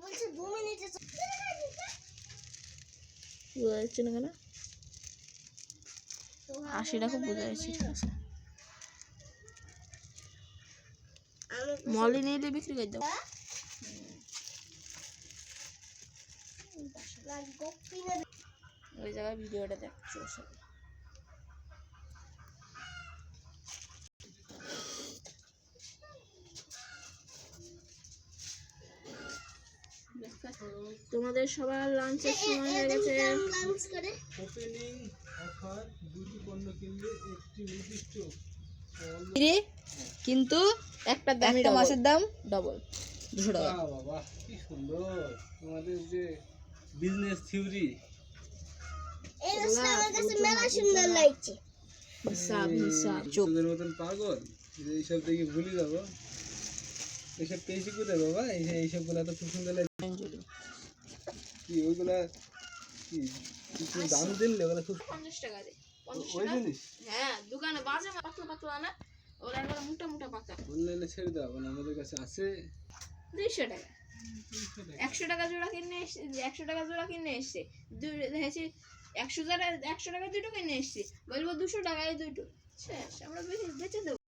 বলছি 2 মিনিটে বোঝা যাচ্ছে না কেন? 80 টাকা বোঝা যাচ্ছে। ঠিক আছে, মলি নিয়ে বিক্রি করে দাও। ওই জায়গায় ভিডিওটা দেখছো সব। তোমাদের সবার লাঞ্চের সময় হয়ে গেছে। লাঞ্চ করে ওপেনিং অফার, দুটি পণ্য কিনলে একটি নির্দিষ্ট কিন্তু একটা মাছের দাম ডবল, 200 টাকা। বাবা কি সুন্দর তোমাদের যে বিজনেস থিওরি। এই রসটা আমার কাছে মেলা সুন্দর লাগছে। হিসাব চোখের মতন পাগল, এইসব দেখে ভুলে যাবো। এইসব পেয়েছি কোথায় বাবা? এইসব গুলা তো খুব সুন্দর লাগে। কি ওইগুলা কি দাম দিলে ওগুলা খুব 50 টাকা দে। ওই জিনিস হ্যাঁ, দোকানে বাজে পাতলা পাতলা না, ওরা একবার মোটা মোটা পাতা। অনলাইনে ছেড়ে দাও, মানে আমাদের কাছে আছে 200 টাকা। 100 টাকা জোড়া কিনে এসছে, 100 টাকা জোড়া কিনে এসছে, দেখেছি 100 টাকা 2টো কিনে এসছি, বলবো 200 টাকায় 2টো শেষ, আমরা বেচে দেবো।